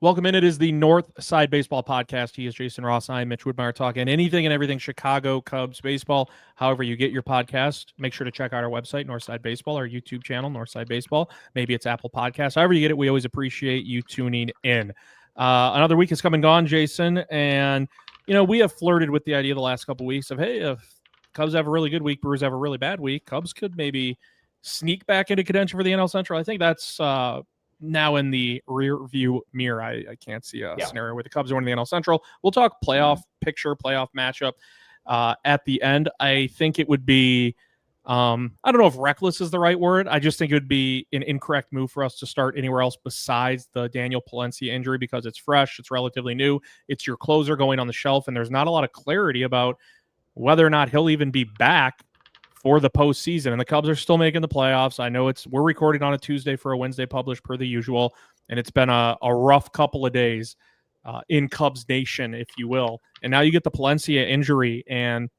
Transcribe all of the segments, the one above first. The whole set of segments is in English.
Welcome in. It is the North Side Baseball Podcast. He is Jason Ross. I am Mitch Woodmeyer, talking anything and everything Chicago Cubs baseball. However you get your podcast, make sure to check out our website, Northside Baseball, our YouTube channel, Northside Baseball. Maybe it's Apple Podcasts. However you get it, we always appreciate you tuning in. Another week has come and gone, Jason, and we have flirted with the idea the last couple of weeks of, hey, if Cubs have a really good week, Brewers have a really bad week, Cubs could maybe sneak back into contention for the NL Central. I think that's now in the rear view mirror. I can't see a scenario where the Cubs are winning the NL Central. We'll talk playoff picture, playoff matchup at the end. I think it would be, I don't know if reckless is the right word. I just think it would be an incorrect move for us to start anywhere else besides the Daniel Palencia injury because it's fresh, it's relatively new, it's your closer going on the shelf, and there's not a lot of clarity about whether or not he'll even be back for the postseason, and the Cubs are still making the playoffs. I know we're recording on a Tuesday for a Wednesday publish per the usual, and it's been a rough couple of days in Cubs Nation, if you will. And now you get the Palencia injury, and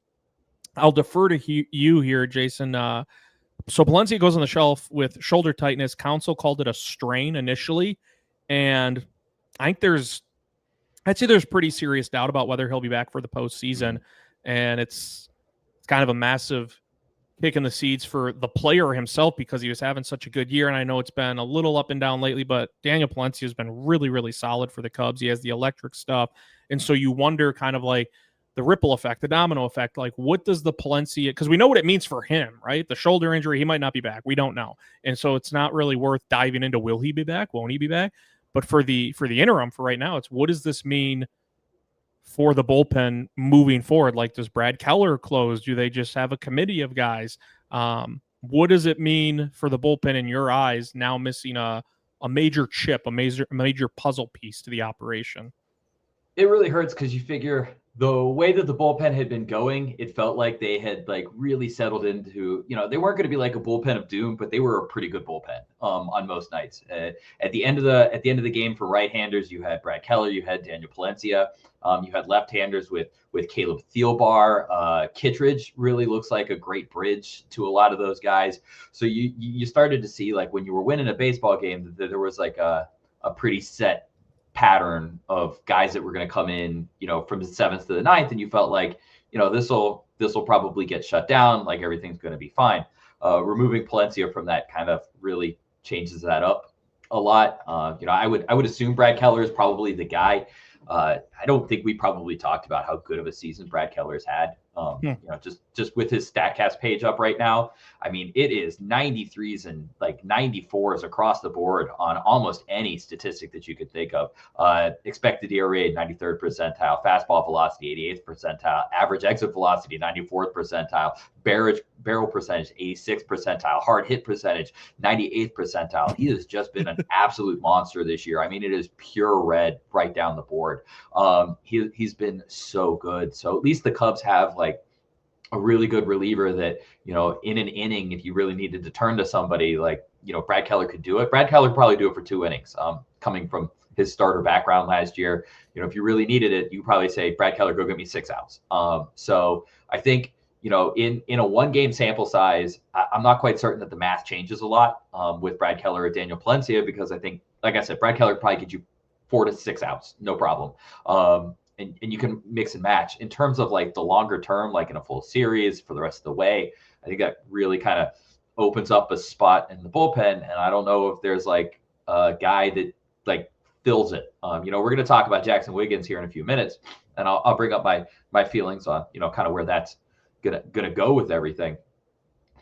I'll defer to you here, Jason. So Palencia goes on the shelf with shoulder tightness. Counsel called it a strain initially, and I think I'd say there's pretty serious doubt about whether he'll be back for the postseason, and it's kind of a massive kick in the seeds for the player himself because he was having such a good year. And I know it's been a little up and down lately, but Daniel Palencia has been really, really solid for the Cubs. He has the electric stuff. And so you wonder kind of like the ripple effect, the domino effect, like what does the Palencia, because we know what it means for him, right? The shoulder injury, he might not be back. We don't know. And so it's not really worth diving into, will he be back? Won't he be back? But for the interim, for right now, it's what does this mean for the bullpen moving forward? Like, does Brad Keller close? Do they just have a committee of guys? What does it mean for the bullpen in your eyes now missing a major chip, a major puzzle piece to the operation? It really hurts because you figure the way that the bullpen had been going, it felt like they had like really settled into, they weren't going to be like a bullpen of doom, but they were a pretty good bullpen on most nights. At the end of the game for right-handers, you had Brad Keller, you had Daniel Palencia, you had left-handers with Caleb Thielbar. Kittredge really looks like a great bridge to a lot of those guys. So you started to see, like, when you were winning a baseball game, that there was like a pretty set pattern of guys that were going to come in, from the 7th to the 9th, and you felt like, this will probably get shut down, like everything's going to be fine. Removing Palencia from that kind of really changes that up a lot. I would assume Brad Keller is probably the guy. I don't think we probably talked about how good of a season Brad Keller's had. Just with his StatCast page up right now, I mean, it is 93s and like 94s across the board on almost any statistic that you could think of. Expected ERA, 93rd percentile, fastball velocity, 88th percentile, average exit velocity, 94th percentile, barrel percentage, 86th percentile, hard hit percentage, 98th percentile. He has just been an absolute monster this year. I mean, it is pure red right down the board. He's been so good. So at least the Cubs have like a really good reliever that, in an inning, if you really needed to turn to somebody, like, Brad Keller could do it. Brad Keller could probably do it for 2 innings, coming from his starter background last year. If you really needed it, you probably say, Brad Keller, go get me 6 outs. So I think, in a 1-game sample size, I'm not quite certain that the math changes a lot with Brad Keller or Daniel Palencia, because I think, like I said, Brad Keller probably get you 4 to 6 outs, no problem. And you can mix and match. In terms of like the longer term, like in a full series for the rest of the way, I think that really kind of opens up a spot in the bullpen. And I don't know if there's like a guy that like fills it. We're going to talk about Jackson Wiggins here in a few minutes, and I'll bring up my feelings on, kind of where that's gonna go with everything.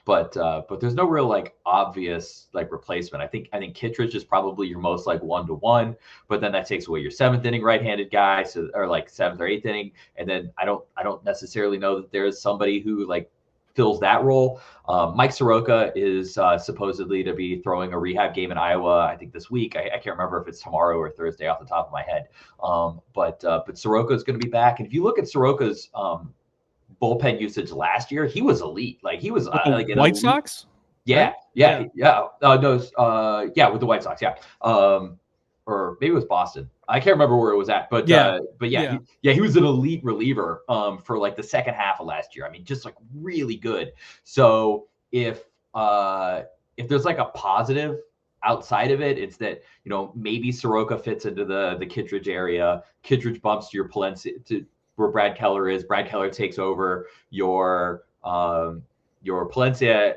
But there's no real like obvious like replacement. I think Kittredge is probably your most like 1-to-1, but then that takes away your 7th inning right-handed guy, or like 7th or 8th inning, and then I don't necessarily know that there's somebody who like fills that role. Mike Soroka is supposedly to be throwing a rehab game in Iowa, I think this week. I can't remember if it's tomorrow or Thursday off the top of my head. But Soroka is going to be back, and if you look at Soroka's bullpen usage last year, he was elite. Like he was like White elite. Sox. Yeah. With the White Sox. Yeah. Or maybe it was Boston. I can't remember where it was at, but he was an elite reliever for like the second half of last year. I mean, just like really good. So if there's like a positive outside of it, it's that, maybe Soroka fits into the Kittredge area. Kittredge bumps to your Palencia, to where Brad Keller is. Brad Keller takes over your Palencia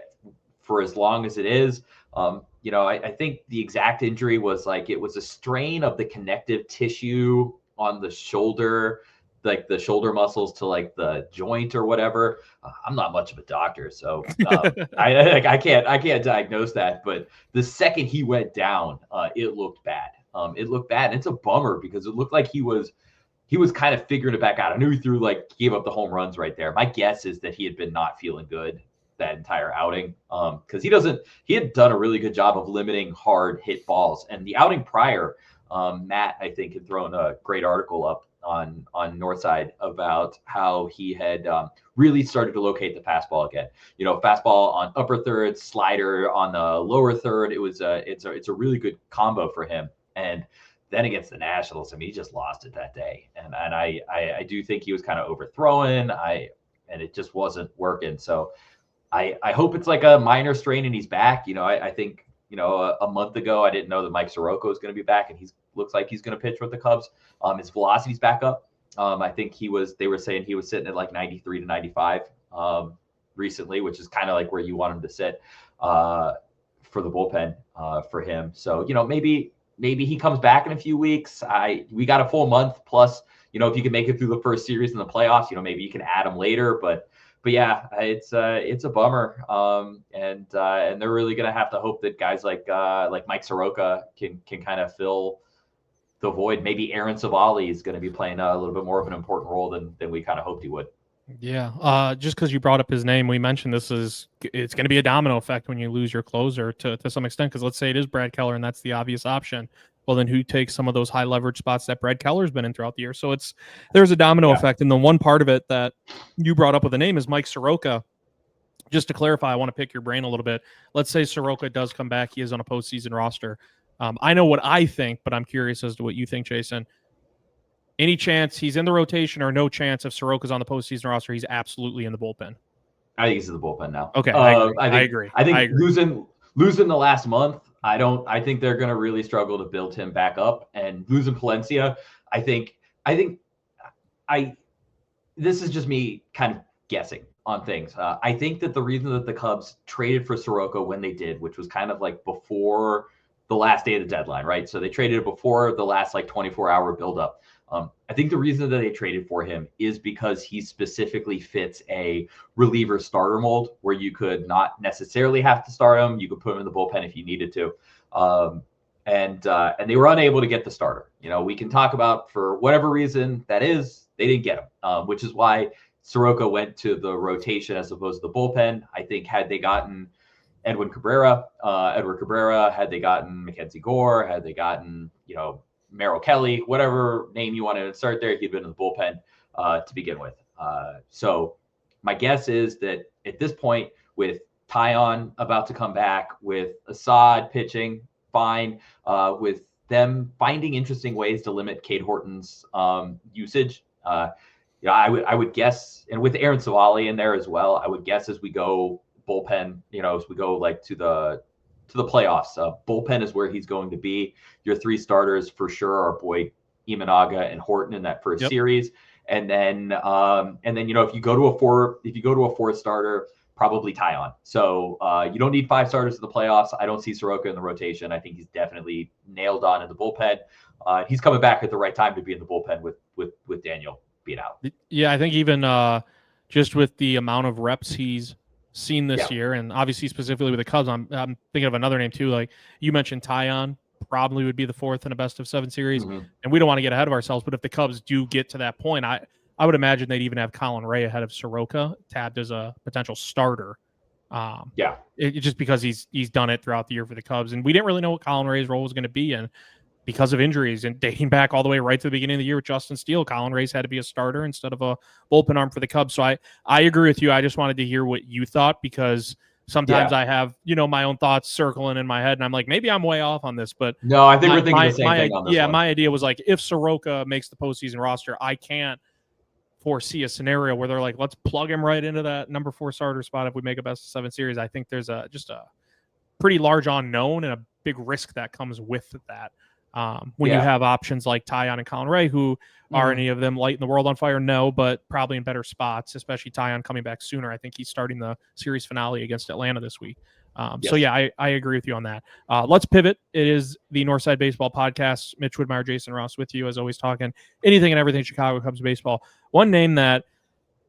for as long as it is. I think the exact injury was like, it was a strain of the connective tissue on the shoulder, like the shoulder muscles to like the joint or whatever. I'm not much of a doctor, so I can't diagnose that. But the second he went down, it looked bad. It looked bad, and it's a bummer because it looked like he was kind of figuring it back out. I knew he gave up the home runs right there. My guess is that he had been not feeling good that entire outing, because he had done a really good job of limiting hard hit balls. And the outing prior, Matt, I think, had thrown a great article up on Northside about how he had really started to locate the fastball again. Fastball on upper third, slider on the lower third. It's a really good combo for him. And then against the Nationals, I mean, he just lost it that day. And I do think he was kind of overthrowing. And it just wasn't working. So I hope it's like a minor strain and he's back. I think, a month ago, I didn't know that Mike Soroka was going to be back, and looks like he's going to pitch with the Cubs. His velocity's back up. I think they were saying he was sitting at like 93 to 95 recently, which is kind of like where you want him to sit for the bullpen for him. So, maybe he comes back in a few weeks. We got a full month plus, if you can make it through the first series in the playoffs, maybe you can add him later, but yeah, it's a bummer, and they're really gonna have to hope that guys like Mike Soroka can kind of fill the void. Maybe Aaron Savali is going to be playing a little bit more of an important role than we kind of hoped he would. Yeah, just because you brought up his name, we mentioned it's going to be a domino effect when you lose your closer to some extent. Because let's say it is Brad Keller, and that's the obvious option. Well, then who takes some of those high leverage spots that Brad Keller's been in throughout the year? So there's a domino effect. And the one part of it that you brought up with the name is Mike Soroka. Just to clarify, I want to pick your brain a little bit. Let's say Soroka does come back. He is on a postseason roster. I know what I think, but I'm curious as to what you think, Jason. Any chance he's in the rotation or no chance if Soroka's on the postseason roster, he's absolutely in the bullpen? I think he's in the bullpen now. Okay, I agree. I think losing the last month, I think they're going to really struggle to build him back up. And losing Palencia, I think this is just me kind of guessing on things. I think that the reason that the Cubs traded for Soroka when they did, which was kind of like before the last day of the deadline, right? So they traded it before the last like 24-hour buildup. I think the reason that they traded for him is because he specifically fits a reliever starter mold where you could not necessarily have to start him. You could put him in the bullpen if you needed to. And they were unable to get the starter. We can talk about for whatever reason that is, they didn't get him, which is why Soroka went to the rotation as opposed to the bullpen. I think had they gotten Edward Cabrera, had they gotten Mackenzie Gore, had they gotten, Merrill Kelly, whatever name you wanted to insert there, he'd been in the bullpen to begin with. So my guess is that at this point, with Tyon about to come back, with Assad pitching fine, with them finding interesting ways to limit Cade Horton's usage, I would guess, and with Aaron Savali in there as well, I would guess as we go bullpen, as we go like to the playoffs, bullpen is where he's going to be. Your three starters for sure are Boyd, Imanaga, and Horton in that first series, and then if you go to a fourth starter, probably Tyon. So you don't need five starters in the playoffs. I don't see Soroka in the rotation. I think he's definitely nailed on in the bullpen. He's coming back at the right time to be in the bullpen with Daniel being out. Yeah, I think even just with the amount of reps he's seen this year, and obviously specifically with the Cubs, I'm thinking of another name too. Like you mentioned, Tyon probably would be the fourth in a best of 7 series, and we don't want to get ahead of ourselves. But if the Cubs do get to that point, I would imagine they'd even have Colin Ray ahead of Soroka, tabbed as a potential starter. Just because he's done it throughout the year for the Cubs, and we didn't really know what Colin Ray's role was going to be, and because of injuries and dating back all the way right to the beginning of the year with Justin Steele, Colin Ray's had to be a starter instead of a bullpen arm for the Cubs. So I agree with you. I just wanted to hear what you thought, because sometimes I have, my own thoughts circling in my head, and I'm like, maybe I'm way off on this, but no, I think we're thinking the same thing on this one. My idea was like, if Soroka makes the postseason roster, I can't foresee a scenario where they're like, let's plug him right into that number 4 starter spot if we make a best of 7 series. I think there's just a pretty large unknown and a big risk that comes with that. When you have options like Tyon and Colin Ray, who are any of them lighting the world on fire? No, but probably in better spots, especially Tyon coming back sooner. I think he's starting the series finale against Atlanta this week. So, yeah, I agree with you on that. Let's pivot. It is the Northside Baseball Podcast. Mitch Woodmeyer, Jason Ross with you, as always, talking anything and everything Chicago Cubs baseball. One name that,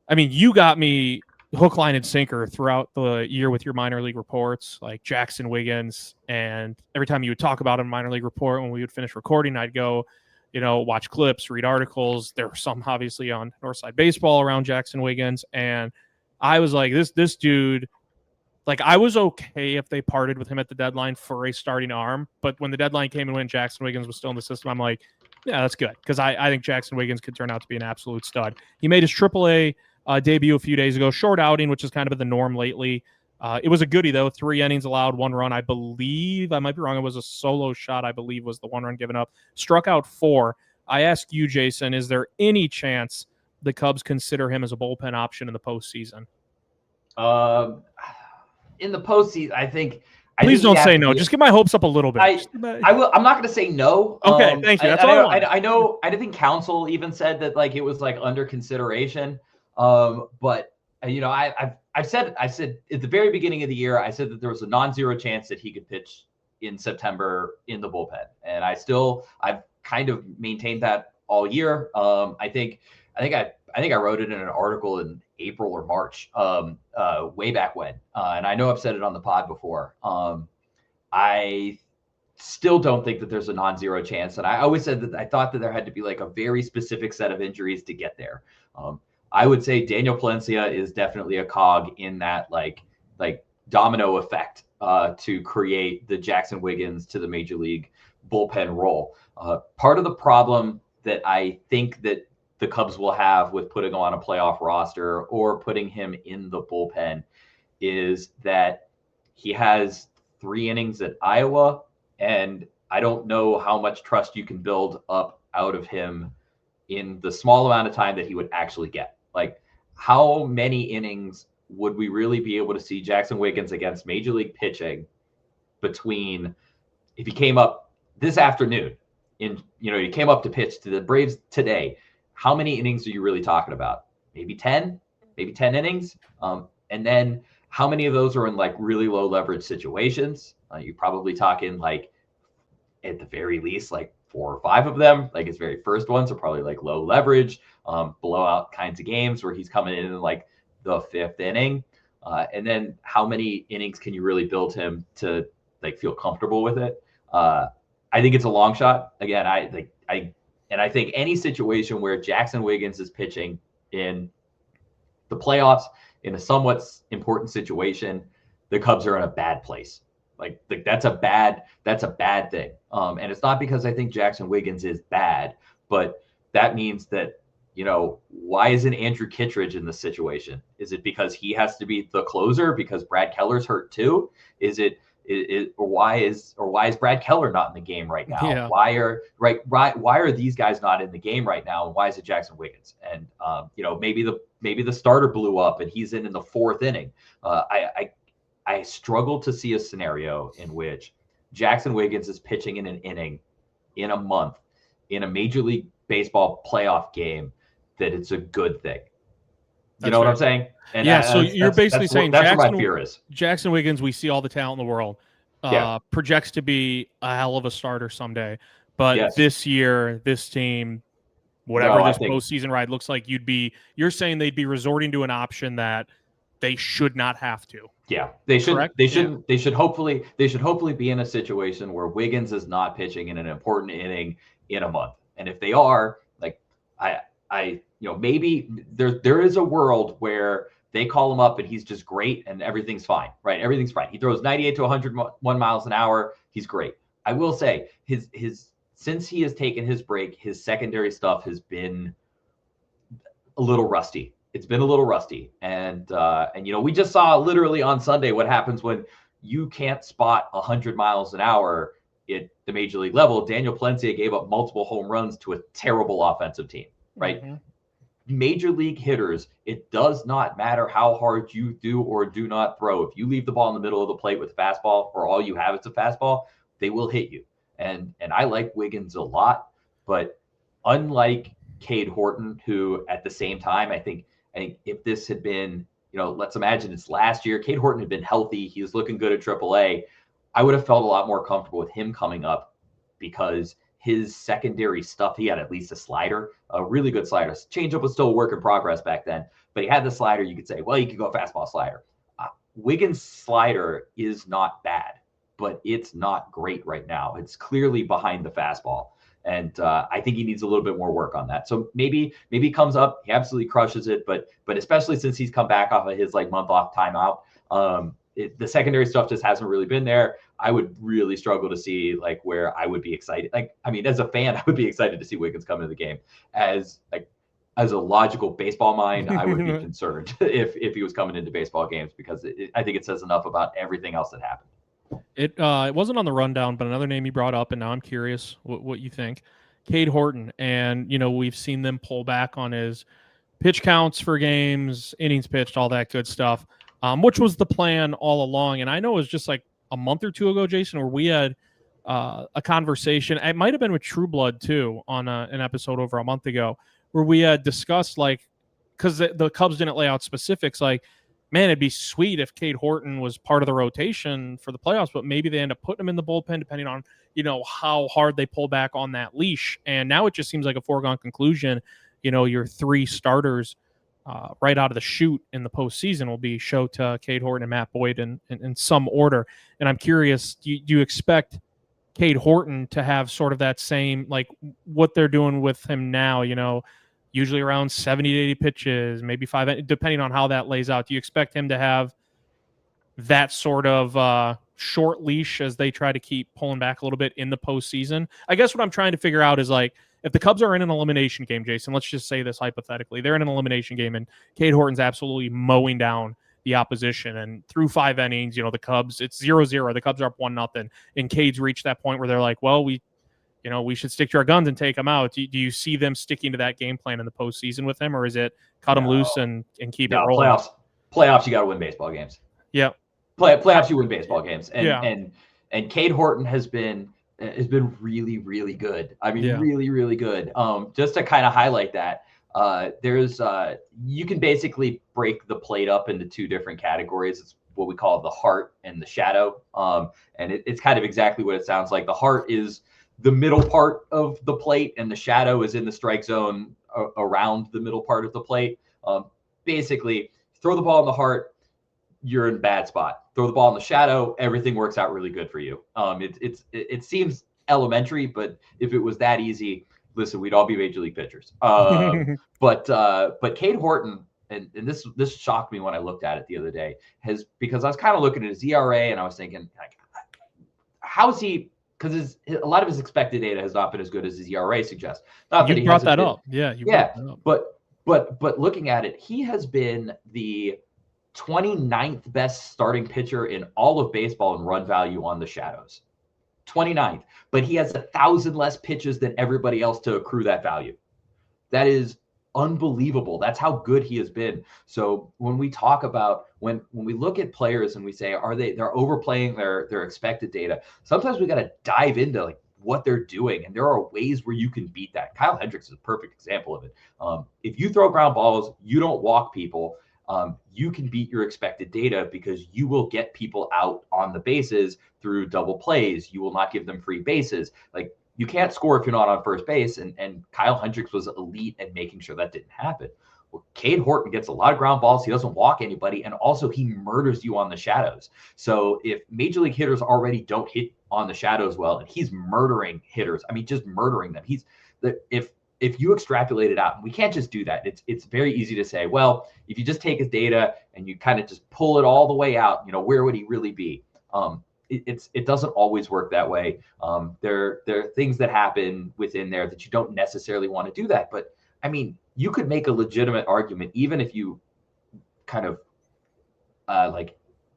I mean, you got me hook, line, and sinker throughout the year with your minor league reports, like Jackson Wiggins. And every time you would talk about a minor league report, when we would finish recording, I'd go, watch clips, read articles. There were some obviously on Northside Baseball around Jackson Wiggins. And I was like, this dude, like, I was okay if they parted with him at the deadline for a starting arm. But when the deadline came and when Jackson Wiggins was still in the system, I'm like, yeah, that's good. Because I think Jackson Wiggins could turn out to be an absolute stud. He made his AAA debut a few days ago, short outing, which is kind of the norm lately. It was a goodie, though. 3 innings allowed, 1 run. I believe, I might be wrong, it was a solo shot, I believe, was the 1 run given up. Struck out 4. I ask you, Jason, is there any chance the Cubs consider him as a bullpen option in the postseason? In the postseason, I think. Please don't say no. Just get my hopes up a little bit. I will. I'm not going to say no. Okay, thank you. That's all I want. I know. I think counsel even said that like it was like under consideration. But I've said at the very beginning of the year, I said that there was a non-zero chance that he could pitch in September in the bullpen, and I've kind of maintained that all year. I think I wrote it in an article in April or March, way back when, and I know I've said it on the pod before. I still don't think that there's a non-zero chance, and I always said that I thought that there had to be like a very specific set of injuries to get there. I would say Daniel Palencia is definitely a cog in that like domino effect to create the Jackson Wiggins to the major league bullpen role. Part of the problem that I think that the Cubs will have with putting him on a playoff roster or putting him in the bullpen is that he has 3 innings at Iowa, and I don't know how much trust you can build up out of him in the small amount of time that he would actually get. Like, how many innings would we really be able to see Jackson Wiggins against major league pitching between, if he came up this afternoon he came up to pitch to the Braves today, how many innings are you really talking about? Maybe 10 innings. And then how many of those are in like really low leverage situations? You're probably talking like at the very least, like 4 or 5 of them. Like his very first ones are probably like low leverage, blowout kinds of games where he's coming in like the 5th inning. And then how many innings can you really build him to like feel comfortable with it? I think it's a long shot. Again, I think any situation where Jackson Wiggins is pitching in the playoffs in a somewhat important situation, the Cubs are in a bad place. Like that's a bad thing. And it's not because I think Jackson Wiggins is bad, but that means that, why isn't Andrew Kittredge in this situation? Is it because he has to be the closer because Brad Keller's hurt too? Why is Brad Keller not in the game right now? Yeah. Why are these guys not in the game right now? And why is it Jackson Wiggins? And maybe the starter blew up and he's in the 4th inning. I struggle to see a scenario in which Jackson Wiggins is pitching in an inning in a month in a Major League Baseball playoff game that it's a good thing. You know what I'm saying? And yeah, so you're basically saying that's where my fear is. Jackson Wiggins, we see all the talent in the world, projects to be a hell of a starter someday. But this year, this team, whatever postseason ride looks like, you're saying they'd be resorting to an option that they should not have to. Yeah, they should. Correct? They should hopefully be in a situation where Wiggins is not pitching in an important inning in a month. And if they are, like maybe there is a world where they call him up and he's just great and everything's fine, right? Everything's fine. He throws 98 to 101 miles an hour. He's great. I will say his since he has taken his break, his secondary stuff has been a little rusty. It's been a little rusty. And we just saw literally on Sunday what happens when you can't spot 100 miles an hour at the major league level. Daniel Palencia gave up multiple home runs to a terrible offensive team, right? Mm-hmm. Major league hitters, it does not matter how hard you do or do not throw. If you leave the ball in the middle of the plate with a fastball or all you have is a fastball, they will hit you. And I like Wiggins a lot, but unlike Cade Horton, who at the same time, I think if this had been, let's imagine it's last year, Cade Horton had been healthy, he was looking good at AAA, I would have felt a lot more comfortable with him coming up because his secondary stuff, he had at least a slider, a really good slider. Changeup was still a work in progress back then, but he had the slider. You could say, well, you could go fastball slider. Wiggins' slider is not bad, but it's not great right now. It's clearly behind the fastball. And I think he needs a little bit more work on that. So maybe he comes up, he absolutely crushes it, but especially since he's come back off of his month off timeout, the secondary stuff just hasn't really been there. I would really struggle to see where I would be excited. As a fan, I would be excited to see Wiggins come into the game. As a logical baseball mind, I would be concerned if he was coming into baseball games because I think it says enough about everything else that happened. It wasn't on the rundown, but another name you brought up, and now I'm curious what you think. Cade Horton, and we've seen them pull back on his pitch counts for games, innings pitched, all that good stuff, which was the plan all along. And I know it was just a month or two ago, Jason, where we had a conversation. It might have been with True Blood too on an episode over a month ago, where we had discussed because the Cubs didn't lay out specifics, man, it'd be sweet if Cade Horton was part of the rotation for the playoffs, but maybe they end up putting him in the bullpen depending on, how hard they pull back on that leash. And now it just seems like a foregone conclusion. Your three starters right out of the chute in the postseason will be Shota, Cade Horton, and Matt Boyd in some order. And I'm curious, do you expect Cade Horton to have sort of that same, what they're doing with him now, usually around 70 to 80 pitches, maybe 5, depending on how that lays out. Do you expect him to have that sort of short leash as they try to keep pulling back a little bit in the postseason? I guess what I'm trying to figure out is if the Cubs are in an elimination game, Jason, let's just say this hypothetically, they're in an elimination game and Cade Horton's absolutely mowing down the opposition, and through 5 innings, the Cubs, it's 0-0. The Cubs are up 1-0, and Cade's reached that point where they're like, well, we should stick to our guns and take him out. Do you see them sticking to that game plan in the postseason with him, or is it cut him loose and keep it rolling? Playoffs, you got to win baseball games. Yeah. Playoffs, you win baseball games. And Cade Horton has been really, really good. I mean, really, really good. Just to kind of highlight that, there's you can basically break the plate up into 2 different categories. It's what we call the heart and the shadow. And it's kind of exactly what it sounds like. The heart is the middle part of the plate, and the shadow is in the strike zone around the middle part of the plate. Basically, throw the ball in the heart, you're in a bad spot. Throw the ball in the shadow, everything works out really good for you. It seems elementary, but if it was that easy, listen, we'd all be major league pitchers. But Cade Horton, and this shocked me when I looked at it the other day, because I was kind of looking at his ERA and I was thinking, how is he? Because a lot of his expected data has not been as good as his ERA suggests. Not that you brought that up. Yeah, brought that up. But looking at it, he has been the 29th best starting pitcher in all of baseball in run value on the shadows. 29th. But he has 1,000 less pitches than everybody else to accrue that value. That is unbelievable. That's how good he has been. So when we talk about when we look at players and we say, they're overplaying their expected data, sometimes we got to dive into what they're doing. And there are ways where you can beat that. Kyle Hendricks is a perfect example of it. If you throw ground balls, you don't walk people, you can beat your expected data because you will get people out on the bases through double plays. You will not give them free bases. You can't score if you're not on first base, and Kyle Hendricks was elite at making sure that didn't happen. Well, Cade Horton gets a lot of ground balls. He doesn't walk anybody, and also he murders you on the shadows. So if major league hitters already don't hit on the shadows well, and he's murdering hitters, just murdering them. If you extrapolate it out, and we can't just do that. It's very easy to say, well, if you just take his data and you kind of just pull it all the way out, where would he really be? It doesn't always work that way. There are things that happen within there that you don't necessarily want to do that. But you could make a legitimate argument, even if you kind of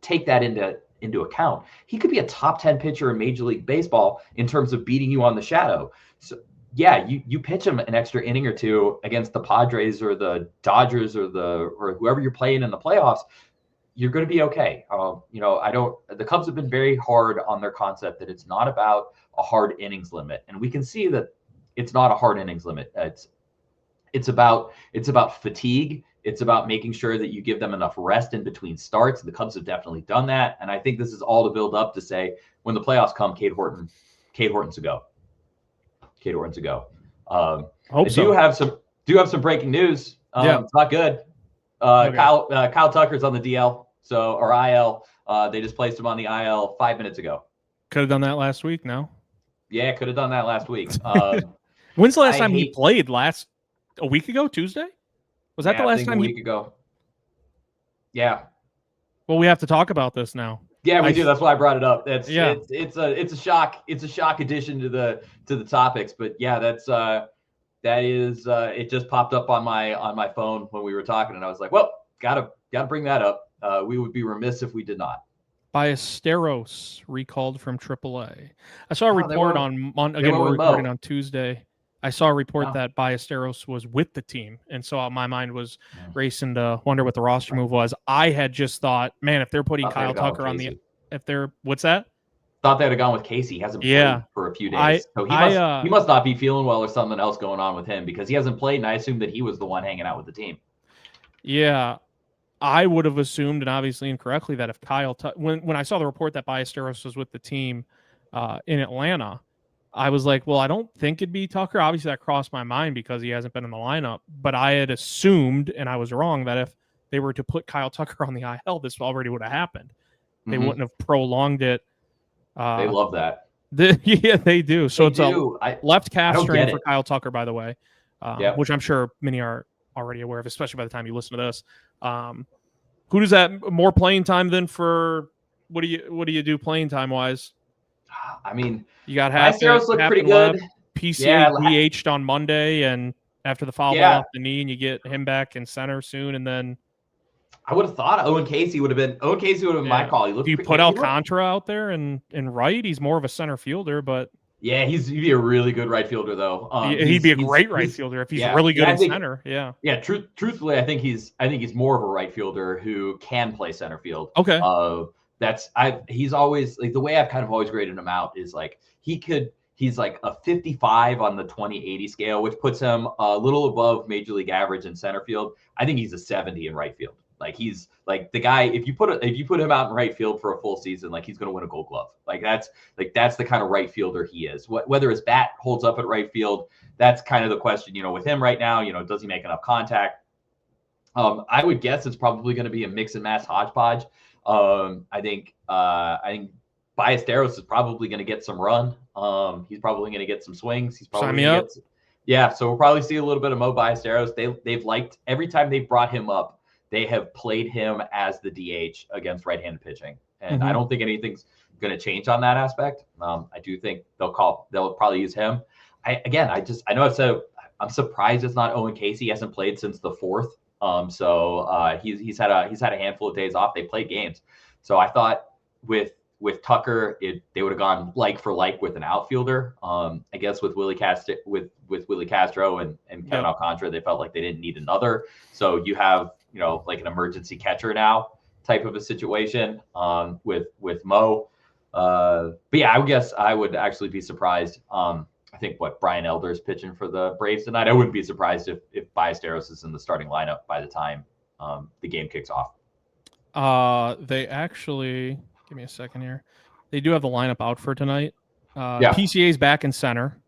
take that into account. He could be a top 10 pitcher in Major League Baseball in terms of beating you on the shadow. So yeah, you pitch him an extra inning or two against the Padres or the Dodgers or whoever you're playing in the playoffs. you're going to be okay. The Cubs have been very hard on their concept that it's not about a hard innings limit, and we can see that it's not a hard innings limit. It's about fatigue. It's about making sure that you give them enough rest in between starts. The Cubs have definitely done that, and I think this is all to build up to say when the playoffs come, Cade Horton's a go. Cade Horton's a go. Do have some breaking news. It's not good. Okay. Kyle Tucker's on the DL, or IL. They just placed him on the IL 5 minutes ago. Could have done that last week. No. Yeah, could have done that last week. When's the last time he played? A week ago, Tuesday? Was that the last time? A week ago. Yeah. Well, we have to talk about this now. Yeah, we do. That's why I brought it up. It's a shock. It's a shock addition to the topics. But yeah, it just popped up on my phone when we were talking, and I was like, well, gotta bring that up. We would be remiss if we did not. Ballesteros recalled from AAA. I saw a report on again. We're recording on Tuesday. I saw a report that Ballesteros was with the team, and so my mind was racing to wonder what the roster move was. I had just thought, man, if they're putting Kyle Tucker on what's that? Thought they'd have gone with Casey. He hasn't played for a few days, so he must not be feeling well or something else going on with him because he hasn't played, and I assumed that he was the one hanging out with the team. Yeah, I would have assumed, and obviously incorrectly, that if when I saw the report that Ballesteros was with the team in Atlanta, I was like, well, I don't think it'd be Tucker. Obviously, that crossed my mind because he hasn't been in the lineup. But I had assumed, and I was wrong, that if they were to put Kyle Tucker on the IL, this already would have happened. They wouldn't have prolonged it. They love that. Yeah, they do. So it's a left calf strain for Kyle Tucker, by the way, which I'm sure many are already aware of, especially by the time you listen to this. Who does that more playing time than for? What do you do playing time wise? I mean, you got Ballesteros look pretty good. PCA DH'd on Monday, and after the foul ball off the knee, and you get him back in center soon, and then I would have thought Owen Casey would have been my call. Do you put Alcantara out there and right? He's more of a center fielder, but yeah, he'd be a really good right fielder though. He'd be a great right fielder if he's really good in center. Yeah. Yeah. Truthfully, I think he's more of a right fielder who can play center field. Okay. He's always like the way I've kind of always graded him out is like he's like a 55 on the 20/80 scale, which puts him a little above major league average in center field. I think he's a 70 in right field. Like he's like the guy. If you put him out in right field for a full season, like he's going to win a Gold Glove. That's the kind of right fielder he is. Whether his bat holds up at right field, that's kind of the question. With him right now, does he make enough contact? I would guess it's probably going to be a mix and match hodgepodge. I think Ballesteros is probably going to get some run. He's probably going to get some swings. He's probably going to get so we'll probably see a little bit of Mo Ballesteros. They've liked every time they've brought him up. They have played him as the DH against right-handed pitching, and I don't think anything's going to change on that aspect. I do think they'll probably use him. I know I've said I'm surprised it's not Owen Casey. He hasn't played since the 4th. He's had a handful of days off. They played games, so I thought with Tucker, they would have gone like for like with an outfielder. I guess with Willie Castro and Kevin Alcantara, they felt like they didn't need another. So you have like an emergency catcher now type of a situation with Mo. But yeah, I would guess I would actually be surprised. I think Brian Elder's pitching for the Braves tonight. I wouldn't be surprised if Ballesteros is in the starting lineup by the time the game kicks off. They actually, give me a second here. They do have the lineup out for tonight. PCA's back in center.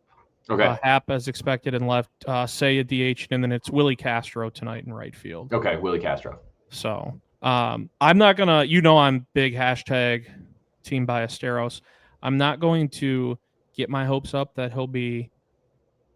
Okay. Happ as expected and left. Say a DH, and then it's Willie Castro tonight in right field. Okay, Willie Castro. So I'm not gonna. I'm big hashtag Team Ballesteros. I'm not going to get my hopes up that he'll be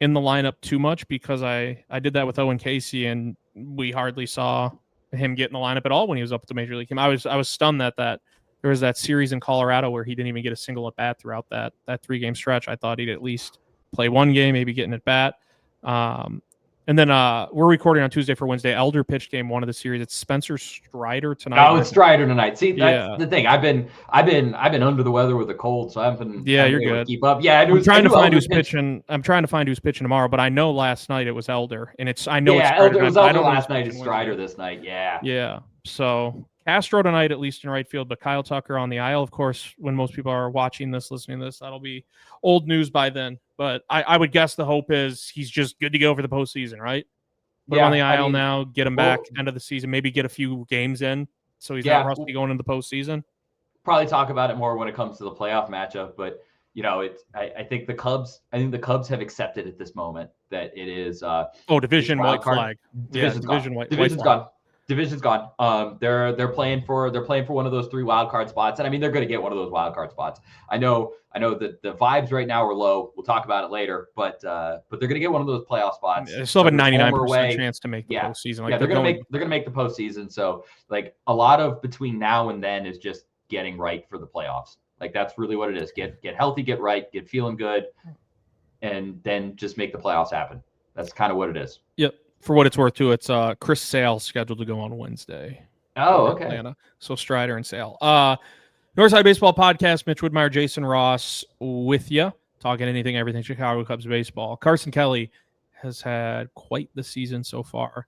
in the lineup too much because I did that with Owen Casey, and we hardly saw him get in the lineup at all when he was up at the major league team. I was stunned that there was that series in Colorado where he didn't even get a single at bat throughout that 3-game stretch. I thought he'd at least play one game, maybe getting at bat. And then we're recording on Tuesday for Wednesday. Elder pitched game 1 of the series. It's Spencer Strider tonight. Oh, it's Strider tonight. See, that's the thing. I've been under the weather with a cold, so I haven't been you're good. To keep up. Yeah, I'm trying to find who's pitching. I'm trying to find who's pitching tomorrow, but I know last night it was Elder, and I know it's Elder was Elder last night. It's Strider this night. Yeah. Yeah. So Castro tonight, at least in right field, but Kyle Tucker on the aisle. Of course, when most people are watching this, listening to this, that'll be old news by then. But I would guess the hope is he's just good to go for the postseason, right? Put him on the aisle now, get him back end of the season, maybe get a few games in so he's not rusty going into the postseason. Probably talk about it more when it comes to the playoff matchup, but I think the Cubs have accepted at this moment that it is division white flag. Division's gone. Division's gone. They're playing for one of those 3 wild card spots, and I mean they're going to get one of those wild card spots. I know that the vibes right now are low. We'll talk about it later, but they're going to get one of those playoff spots. They still have a 99% chance to make the postseason. Like they're going to make the postseason. So like a lot of between now and then is just getting right for the playoffs. Like that's really what it is. Get healthy, get right, get feeling good, and then just make the playoffs happen. That's kind of what it is. Yep. For what it's worth, too, it's Chris Sale scheduled to go on Wednesday. Oh, okay. Atlanta. So Strider and Sale. Northside Baseball Podcast, Mitch Woodmeyer, Jason Ross with you, talking anything, everything Chicago Cubs baseball. Carson Kelly has had quite the season so far.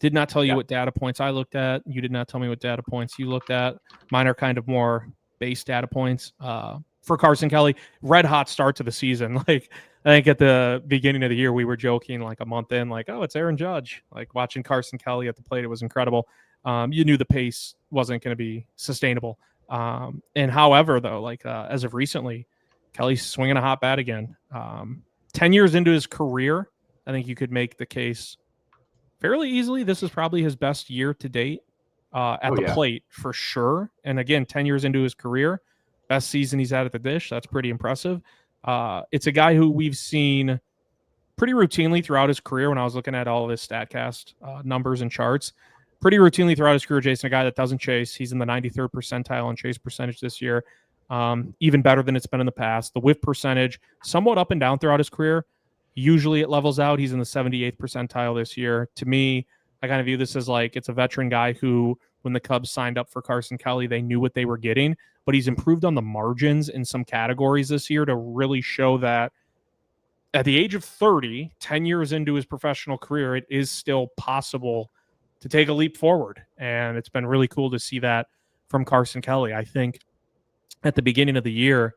Did not tell you what data points I looked at. You did not tell me what data points you looked at. Mine are kind of more base data points. For Carson Kelly, red hot start to the season. Like, I think at the beginning of the year, we were joking like a month in, like, oh, it's Aaron Judge. Like watching Carson Kelly at the plate, it was incredible. You knew the pace wasn't going to be sustainable. And however, though, like as of recently, Kelly's swinging a hot bat again. 10 years into his career, I think you could make the case fairly easily. This is probably his best year to date at the plate for sure. And again, 10 years into his career, best season he's had at the dish. That's pretty impressive. It's a guy who we've seen pretty routinely throughout his career. When I was looking at all of his StatCast numbers and charts, pretty routinely throughout his career, Jason, a guy that doesn't chase. He's in the 93rd percentile on chase percentage this year, even better than it's been in the past. The whiff percentage, somewhat up and down throughout his career. Usually it levels out. He's in the 78th percentile this year. To me, I kind of view this as like it's a veteran guy who, when the Cubs signed up for Carson Kelly, they knew what they were getting, but he's improved on the margins in some categories this year to really show that at the age of 30, 10 years into his professional career, it is still possible to take a leap forward. And it's been really cool to see that from Carson Kelly. I think at the beginning of the year,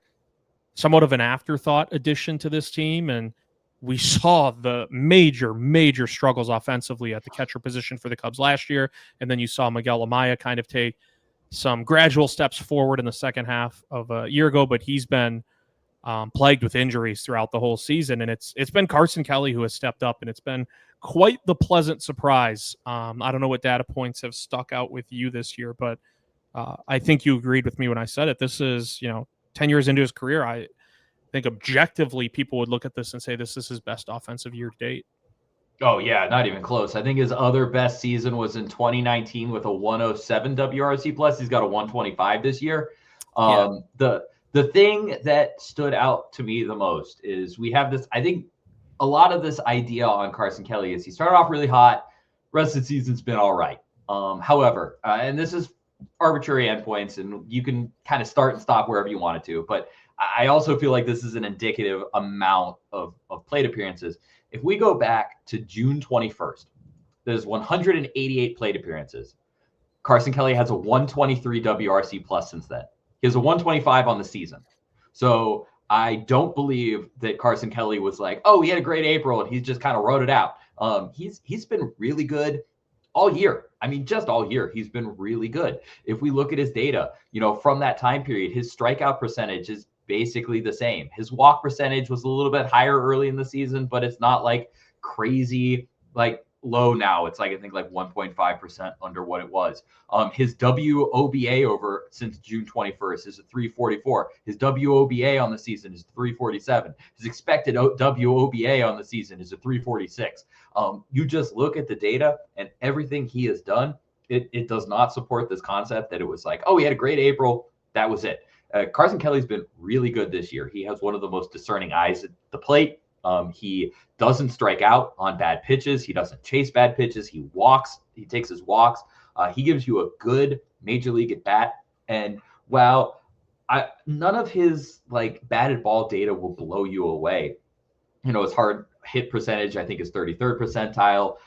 somewhat of an afterthought addition to this team, and we saw the major struggles offensively at the catcher position for the Cubs last year. And then you saw Miguel Amaya kind of take some gradual steps forward in the second half of a year ago, but he's been plagued with injuries throughout the whole season. And it's been Carson Kelly who has stepped up, and it's been quite the pleasant surprise. I don't know what data points have stuck out with you this year, but I think you agreed with me when I said it. This is, 10 years into his career. I think objectively people would look at this and say this is his best offensive year to date. Oh, yeah, not even close. I think his other best season was in 2019 with a 107 WRC plus. He's got a 125 this year. The thing that stood out to me the most is we have this, I think a lot of this idea on Carson Kelly is he started off really hot. Rest of the season's been all right. However, and this is arbitrary endpoints, and you can kind of start and stop wherever you want it to, but I also feel like this is an indicative amount of plate appearances. If we go back to June 21st, there's 188 plate appearances. Carson Kelly has a 123 WRC plus since then. He has a 125 on the season. So I don't believe that Carson Kelly was like, oh, he had a great April and he's just kind of wrote it out. He's been really good all year. I mean, just all year, he's been really good. If we look at his data, from that time period, his strikeout percentage is basically the same. His walk percentage was a little bit higher early in the season, but it's not like crazy, like low now. It's like, I think like 1.5% under what it was. His WOBA over since June 21st is a 344. His WOBA on the season is 347. His expected WOBA on the season is a 346. You just look at the data and everything he has done, it does not support this concept that it was like, oh, he had a great April. That was it. Carson Kelly's been really good this year. He has one of the most discerning eyes at the plate. He doesn't strike out on bad pitches. He doesn't chase bad pitches. He walks. He takes his walks. He gives you a good major league at bat. And while none of his like batted ball data will blow you away, his hard hit percentage, I think, is 33rd percentile.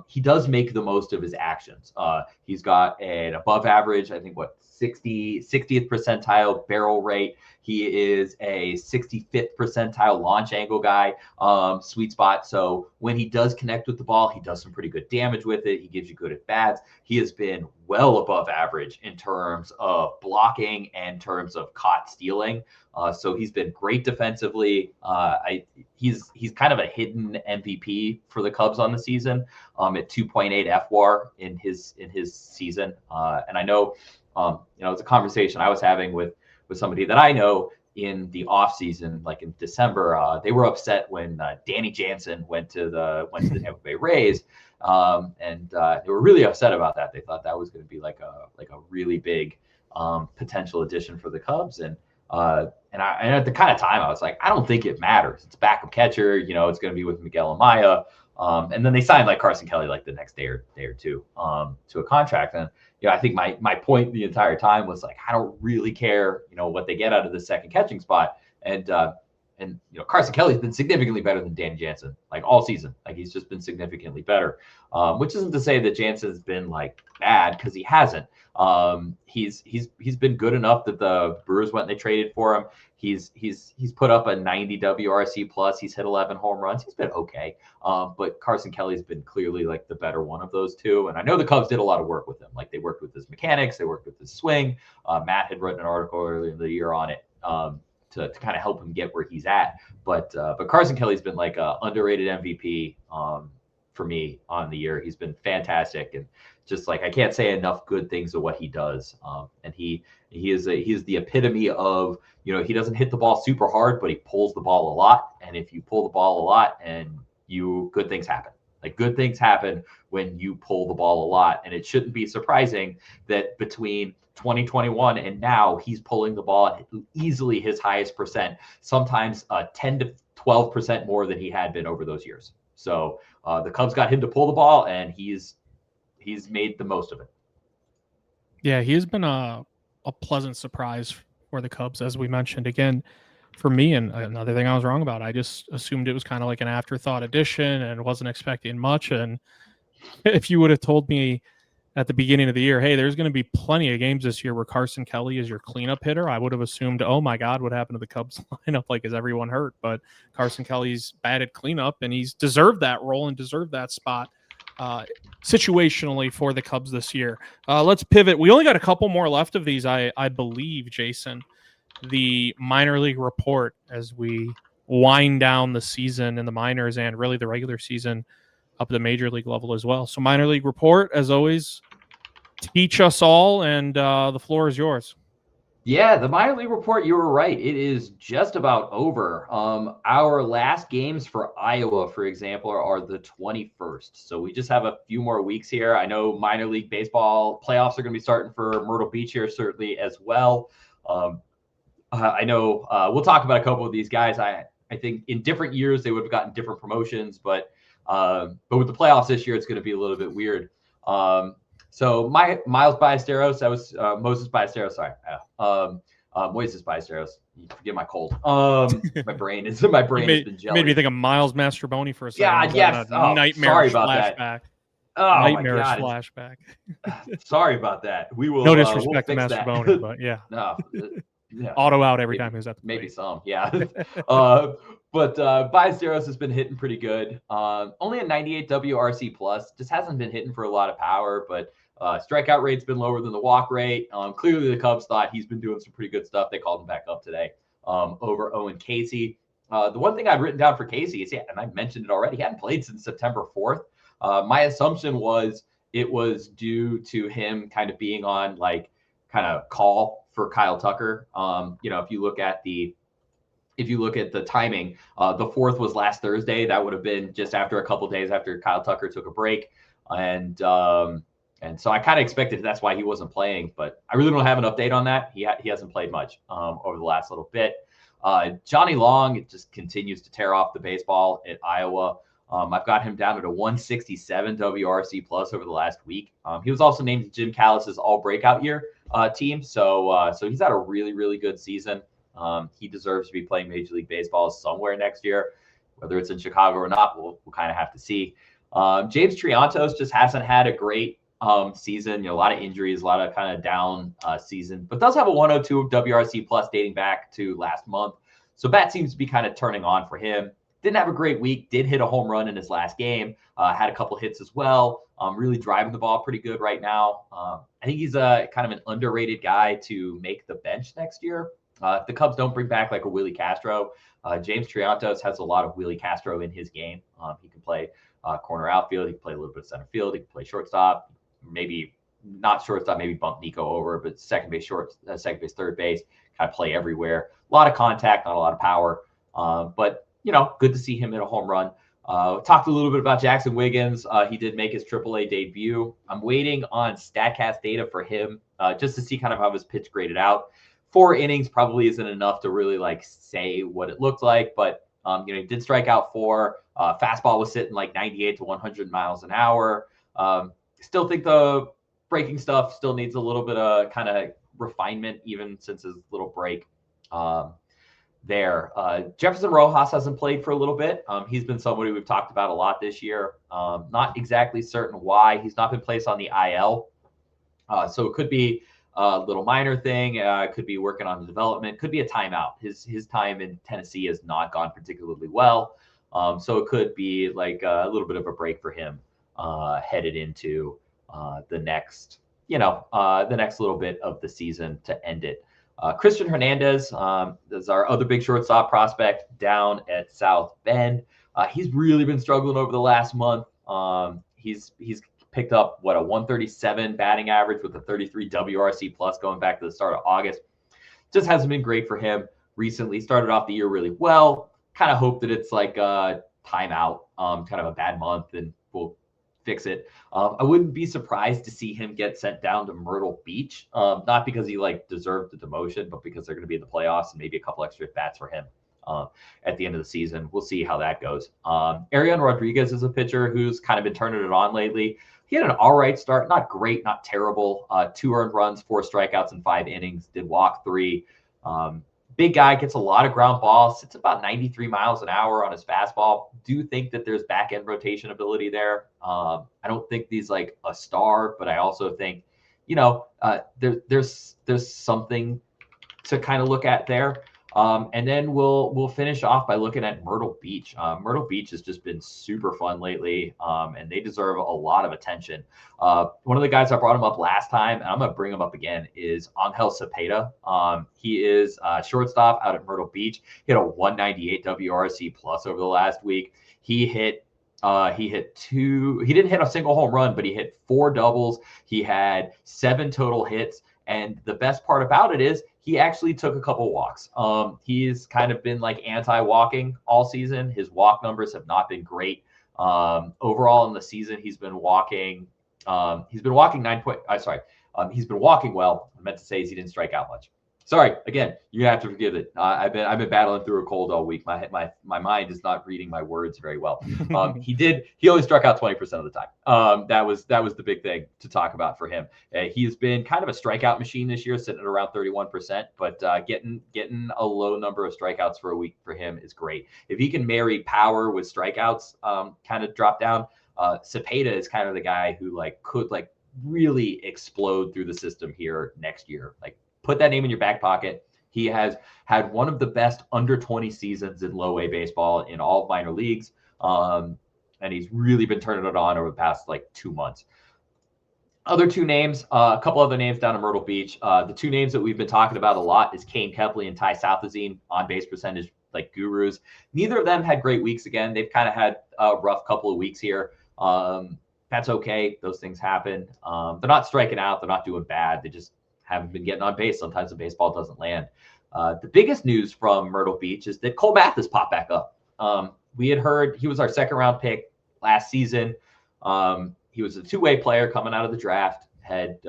He does make the most of his actions. He's got an above average, I think, 60th percentile barrel rate. He is a 65th percentile launch angle guy, sweet spot. So when he does connect with the ball, he does some pretty good damage with it. He gives you good at bats. He has been well above average in terms of blocking and in terms of caught stealing. So he's been great defensively. He's kind of a hidden MVP for the Cubs on the season, at 2.8 FWAR in his season. And I know, it's a conversation I was having with somebody that I know in the off season, like in December. They were upset when Danny Jansen went to the Tampa Bay Rays, and they were really upset about that. They thought that was going to be like a really big potential addition for the Cubs. And at the kind of time I was like, I don't think it matters. It's backup catcher, it's going to be with Miguel Amaya. And then they signed like Carson Kelly like the next day or two to a contract. And I think my point the entire time was like, I don't really care, what they get out of the second catching spot. And Carson Kelly's been significantly better than Danny Jansen, like all season. Like he's just been significantly better, which isn't to say that Jansen's been like bad, because he hasn't. He's been good enough that the Brewers went and they traded for him. He's put up a 90 WRC plus. He's hit 11 home runs. He's been okay. But Carson Kelly's been clearly like the better one of those two. And I know the Cubs did a lot of work with him. Like they worked with his mechanics, they worked with his swing. Matt had written an article earlier in the year on it, to kind of help him get where he's at. But Carson Kelly's been like a underrated MVP for me on the year. He's been fantastic, and just like I can't say enough good things of what he does. And he is the epitome of, he doesn't hit the ball super hard, but he pulls the ball a lot. And if you pull the ball a lot, and good things happen. Like good things happen when you pull the ball a lot. And it shouldn't be surprising that between 2021 and now, he's pulling the ball at easily his highest percent, sometimes 10 to 12% more than he had been over those years. So the Cubs got him to pull the ball, and he's made the most of it. Yeah, he has been a pleasant surprise for the Cubs, as we mentioned. Again, for me, and another thing I was wrong about, I just assumed it was kind of like an afterthought addition and wasn't expecting much. And if you would have told me at the beginning of the year, hey, there's going to be plenty of games this year where Carson Kelly is your cleanup hitter, I would have assumed, oh my God, what happened to the Cubs lineup? Like, is everyone hurt? But Carson Kelly's batted cleanup, and he's deserved that role and deserved that spot situationally for the Cubs this year. Let's pivot. We only got a couple more left of these, I believe, Jason. The minor league report as we wind down the season in the minors and really the regular season up at the major league level as well. So minor league report, as always, teach us all, and the floor is yours. Yeah, the minor league report, you were right. It is just about over. Our last games for Iowa, for example, are the 21st. So we just have a few more weeks here. I know minor league baseball playoffs are going to be starting for Myrtle Beach here, certainly as well. I know we'll talk about a couple of these guys. I think in different years they would have gotten different promotions, but with the playoffs this year, it's going to be a little bit weird. So Miles Ballesteros, that was Moses Ballesteros. Sorry, Moises Ballesteros. Forget my cold. My brain has been jelly. Made me think of Miles Mastrobuoni for a second. Yeah, yes. Nightmare sorry about flashback. that. Oh nightmare my God. flashback. Sorry about that. We will. No disrespect we'll to Mastrobuoni, but yeah. No. Yeah. Auto out every time he was at the plate. Maybe some, yeah. But Ballesteros has been hitting pretty good. Only a 98 WRC plus. Just hasn't been hitting for a lot of power, but strikeout rate's been lower than the walk rate. Clearly the Cubs thought he's been doing some pretty good stuff. They called him back up today over Owen Casey. The one thing I'd written down for Casey is, and I mentioned it already, he hadn't played since September 4th. My assumption was it was due to him kind of being on like kind of call for Kyle Tucker. If you look at the timing, the 4th was last Thursday. That would have been just after a couple days after Kyle Tucker took a break. And so I kind of expected that's why he wasn't playing, but I really don't have an update on that. He hasn't played much over the last little bit. Johnny Long, it just continues to tear off the baseball at Iowa. I've got him down at a 167 WRC plus over the last week. He was also named Jim Callis's all breakout year team. So he's had a really, really good season. He deserves to be playing Major League Baseball somewhere next year. Whether it's in Chicago or not, we'll kind of have to see. James Triantos just hasn't had a great season. A lot of injuries, a lot of kind of down season, but does have a 102 WRC plus dating back to last month. So bat seems to be kind of turning on for him. Didn't have a great week. Did hit a home run in his last game. Had a couple hits as well. Really driving the ball pretty good right now. I think he's a kind of an underrated guy to make the bench next year. If the Cubs don't bring back like a Willie Castro, James Triantos has a lot of Willie Castro in his game. He can play corner outfield. He can play a little bit of center field. He can play shortstop. Maybe not shortstop. Maybe bump Nico over, but second base, third base. Kind of play everywhere. A lot of contact, not a lot of power. But good to see him hit a home run. Talked a little bit about Jackson Wiggins. He did make his AAA debut. I'm waiting on StatCast data for him just to see kind of how his pitch graded out. 4 innings probably isn't enough to really like say what it looked like, but he did strike out 4. Fastball was sitting like 98 to 100 miles an hour. Still think the breaking stuff still needs a little bit of kind of refinement, even since his little break. There. Jefferson Rojas hasn't played for a little bit. He's been somebody we've talked about a lot this year. Not exactly certain why. He's not been placed on the IL. So it could be a little minor thing. Could be working on the development. Could be a timeout. His time in Tennessee has not gone particularly well. So it could be like a little bit of a break for him headed into the next little bit of the season to end it. Christian Hernandez is our other big shortstop prospect down at South Bend. He's really been struggling over the last month. He's picked up a 137 batting average with a 33 WRC plus going back to the start of August. Just hasn't been great for him recently. Started off the year really well. Kind of hope that it's like a timeout, kind of a bad month, and we'll fix it. I wouldn't be surprised to see him get sent down to Myrtle Beach, not because he deserved the demotion, but because they're going to be in the playoffs and maybe a couple extra bats for him at the end of the season. We'll see how that goes. Arian Rodriguez is a pitcher who's kind of been turning it on lately. He had an all right start, not great, not terrible. 2 earned runs, 4 strikeouts in 5 innings, did walk 3. Big guy, gets a lot of ground balls, sits about 93 miles an hour on his fastball. Do think that there's back end rotation ability there. I don't think he's like a star, but I also think, there's something to kind of look at there. And then we'll finish off by looking at Myrtle Beach. Myrtle Beach has just been super fun lately, and they deserve a lot of attention. One of the guys I brought him up last time, and I'm going to bring him up again, is Angel Cepeda. He is shortstop out at Myrtle Beach. He had a 198 WRC plus over the last week. He hit 2. He didn't hit a single home run, but he hit 4 doubles. He had 7 total hits. And the best part about it is he actually took a couple walks. He's kind of been like anti-walking all season. His walk numbers have not been great. Overall in the season, he's been walking. He's been walking well. I meant to say is he didn't strike out much. Sorry, again, you have to forgive it. I've been battling through a cold all week. My mind is not reading my words very well. He only struck out 20% of the time. That was the big thing to talk about for him. He's been kind of a strikeout machine this year, sitting at around 31%, but getting a low number of strikeouts for a week for him is great. If he can marry power with strikeouts, kind of drop down, Cepeda is kind of the guy who could really explode through the system here next year. Put that name in your back pocket. He has had one of the best under 20 seasons in low A baseball in all minor leagues. And he's really been turning it on over the past 2 months. Other 2 names, a couple other names down in Myrtle Beach. The 2 names that we've been talking about a lot is Kane Kepley and Ty Southazine, on base percentage gurus. Neither of them had great weeks again. They've kind of had a rough couple of weeks here. That's okay. Those things happen. They're not striking out. They're not doing bad. They just haven't been getting on base. Sometimes the baseball doesn't land. The biggest news from Myrtle Beach is that Cole Mathis popped back up. We had heard he was our 2nd round pick last season. He was a 2-way player coming out of the draft, had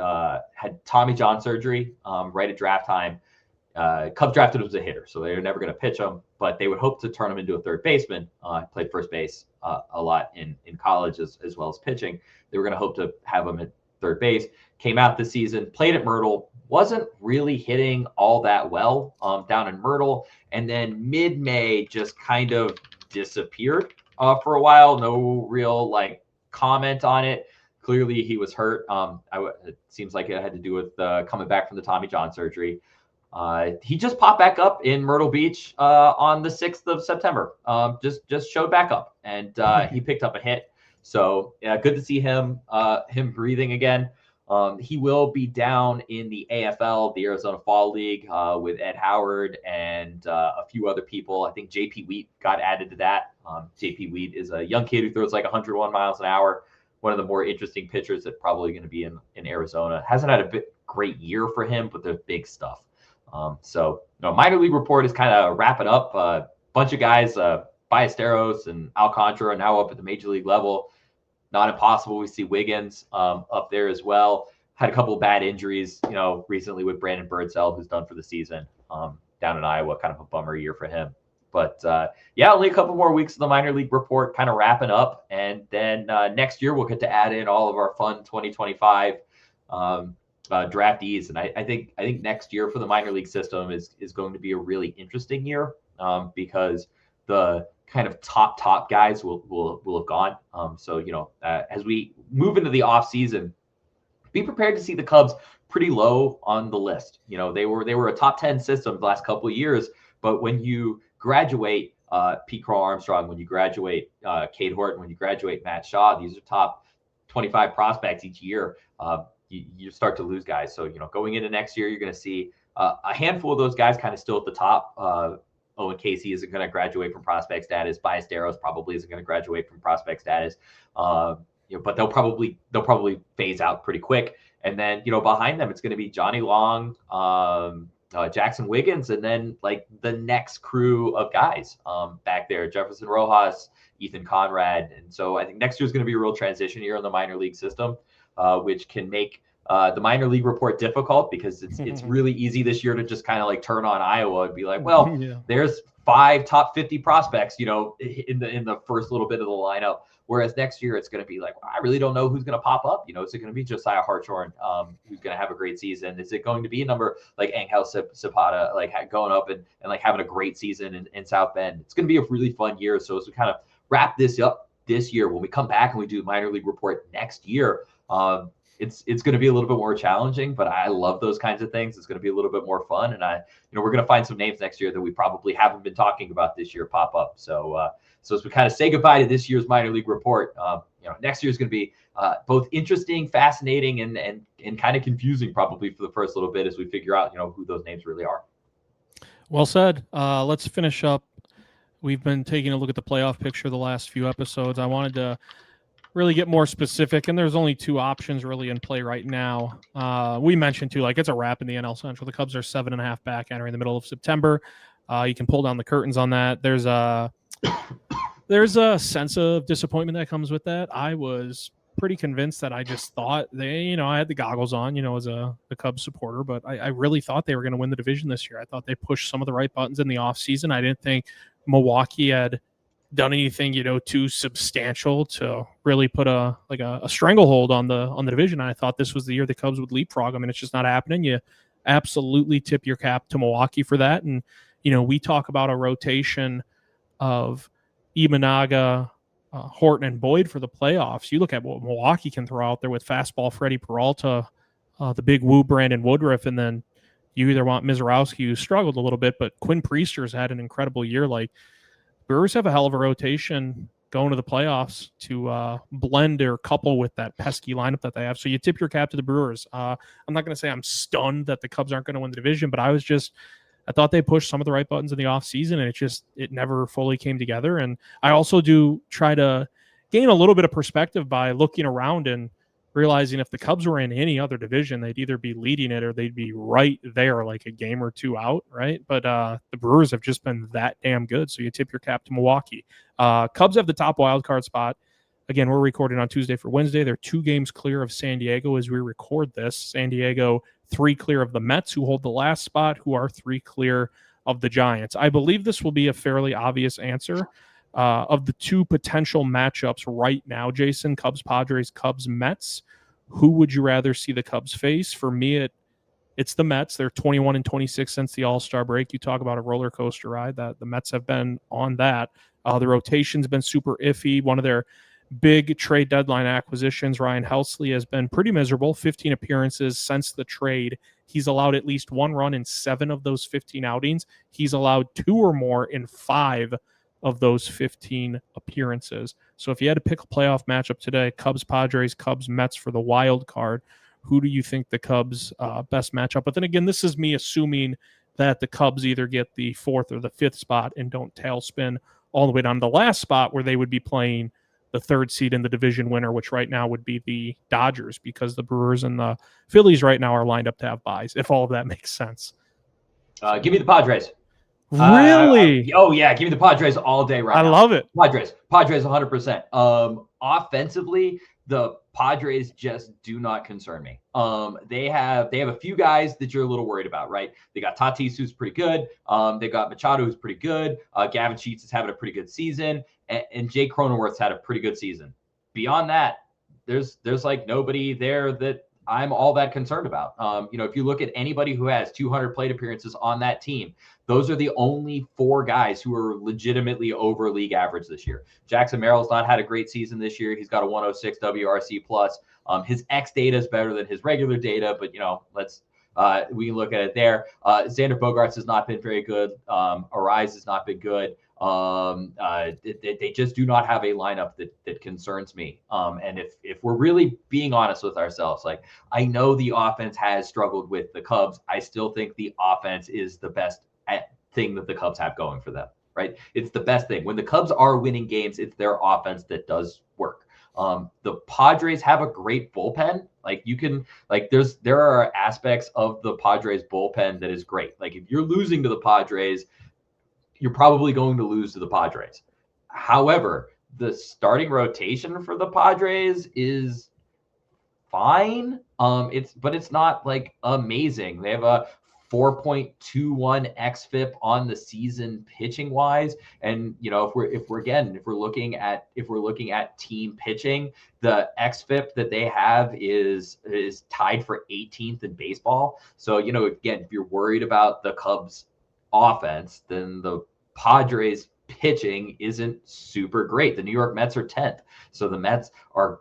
Tommy John surgery right at draft time. Cubs drafted him as a hitter, so they were never going to pitch him, but they would hope to turn him into a third baseman. Played first base a lot in college as well as pitching. They were going to hope to have him at third base. Came out this season, played at Myrtle, wasn't really hitting all that well down in Myrtle, and then mid-May just kind of disappeared for a while. No real like comment on it. Clearly, he was hurt. It seems like it had to do with coming back from the Tommy John surgery. He just popped back up in Myrtle Beach on the 6th of September. Just showed back up, and he picked up a hit. So yeah, good to see him breathing again. He will be down in the AFL, the Arizona Fall League, with Ed Howard and a few other people. I think JP Wheat got added to that. JP Wheat is a young kid who throws like 101 miles an hour. One of the more interesting pitchers that probably going to be in Arizona. Hasn't had a great year for him, but there's big stuff. So minor league report is kind of wrapping up. A bunch of guys, Ballesteros and Alcantara are now up at the major league level. Not impossible. We see Wiggins up there as well. Had a couple of bad injuries, recently with Brandon Birdsell, who's done for the season down in Iowa. Kind of a bummer year for him. But only a couple more weeks of the minor league report kind of wrapping up. And then next year, we'll get to add in all of our fun 2025 draftees. And I think next year for the minor league system is going to be a really interesting year because the kind of top guys will have gone. As we move into the off season, be prepared to see the Cubs pretty low on the list. They were a top 10 system the last couple of years, but when you graduate Pete Crow Armstrong, when you graduate Cade Horton, when you graduate Matt Shaw, these are top 25 prospects each year. You start to lose guys. So, going into next year, you're going to see a handful of those guys kind of still at the top. Owen Casey isn't going to graduate from prospect status. Ballesteros probably isn't going to graduate from prospect status. But they'll probably phase out pretty quick. And then, behind them, it's going to be Johnny Long, Jackson Wiggins, and then like the next crew of guys back there, Jefferson Rojas, Ethan Conrad. And so I think next year is going to be a real transition year in the minor league system, which can make the minor league report difficult because it's really easy this year to just kind of like turn on Iowa and be like, well, there's 5 top 50 prospects, in the first little bit of the lineup. Whereas next year it's going to be like, I really don't know who's going to pop up. Is it going to be Josiah Hartshorn, who's going to have a great season? Is it going to be a number like Angel Zapata, like going up and like having a great season in South Bend? It's going to be a really fun year. So as we kind of wrap this up this year, when we come back and we do minor league report next year, it's going to be a little bit more challenging, but I love those kinds of things. It's going to be a little bit more fun. And we're going to find some names next year that we probably haven't been talking about this year pop up. So as we kind of say goodbye to this year's minor league report, next year is going to be both interesting, fascinating, and kind of confusing probably for the first little bit as we figure out, who those names really are. Well said. Let's finish up. We've been taking a look at the playoff picture the last few episodes. I wanted to really get more specific, and there's only 2 options really in play right now. We mentioned too, like it's a wrap in the NL Central. The Cubs are 7.5 back entering the middle of September. You can pull down the curtains on that. There's a sense of disappointment that comes with that. I was pretty convinced that I just thought I had the goggles on, as a Cubs supporter, but I really thought they were going to win the division this year. I thought they pushed some of the right buttons in the offseason. I didn't think Milwaukee had done anything, too substantial to really put a stranglehold on the division. I thought this was the year the Cubs would leapfrog them, and it's just not happening. You absolutely tip your cap to Milwaukee for that. And, we talk about a rotation of Imanaga, Horton, and Boyd for the playoffs. You look at what Milwaukee can throw out there with fastball Freddie Peralta, the big woo Brandon Woodruff, and then you either want Mizorowski, who struggled a little bit, but Quinn Priester's had an incredible year. Like, Brewers have a hell of a rotation going to the playoffs to blend or couple with that pesky lineup that they have. So you tip your cap to the Brewers. I'm not going to say I'm stunned that the Cubs aren't going to win the division, but I thought they pushed some of the right buttons in the offseason, and it never fully came together. And I also do try to gain a little bit of perspective by looking around and realizing if the Cubs were in any other division, they'd either be leading it or they'd be right there, like a game or 2 out, right? But the Brewers have just been that damn good, so you tip your cap to Milwaukee. Cubs have the top wild card spot. Again, we're recording on Tuesday for Wednesday. They're 2 games clear of San Diego as we record this. San Diego 3 clear of the Mets, who hold the last spot, who are 3 clear of the Giants. I believe this will be a fairly obvious answer. Of the 2 potential matchups right now, Jason, Cubs Padres, Cubs Mets, who would you rather see the Cubs face? For me, it's the Mets. They're 21-26 since the All-Star break. You talk about a roller coaster ride that the Mets have been on that. The rotation's been super iffy. One of their big trade deadline acquisitions, Ryan Helsley, has been pretty miserable. 15 appearances since the trade. He's allowed at least one run in 7 of those 15 outings. He's allowed 2 or more in 5 of those 15 appearances. So if you had to pick a playoff matchup today, Cubs, Padres, Cubs, Mets for the wild card, who do you think the Cubs best matchup? But then again, this is me assuming that the Cubs either get the 4th or the 5th spot and don't tailspin all the way down to the last spot where they would be playing the 3rd seed in the division winner, which right now would be the Dodgers, because the Brewers and the Phillies right now are lined up to have byes, if all of that makes sense. Give me the Padres. Really? Oh, yeah. Give me the Padres all day right now. I love it. Padres 100%. Offensively, the Padres just do not concern me. They have a few guys that you're a little worried about, right? They got Tatis, who's pretty good. They got Machado, who's pretty good. Gavin Sheets is having a pretty good season, and Jake Cronenworth's had a pretty good season. Beyond that, there's like nobody there that I'm all that concerned about. If you look at anybody who has 200 plate appearances on that team, those are the only 4 guys who are legitimately over league average this year. Jackson Merrill's not had a great season this year. He's got a 106 WRC plus. His X data is better than his regular data, but we can look at it there. Xander Bogaerts has not been very good. Arise has not been good. They just do not have a lineup that concerns me. And if we're really being honest with ourselves, like, I know the offense has struggled with the Cubs. I still think the offense is the best thing that the Cubs have going for them, right? It's the best thing. When the Cubs are winning games, it's their offense that does work. The Padres have a great bullpen. There are aspects of the Padres bullpen that is great. Like, if you're losing to the Padres, you're probably going to lose to the Padres. However, the starting rotation for the Padres is fine. But it's not like amazing. They have a 4.21 xFIP on the season pitching wise. And if we're looking at team pitching, the xFIP that they have is tied for 18th in baseball. So, again, if you're worried about the Cubs offense, then the Padres pitching isn't super great. The New York Mets are 10th. So the Mets are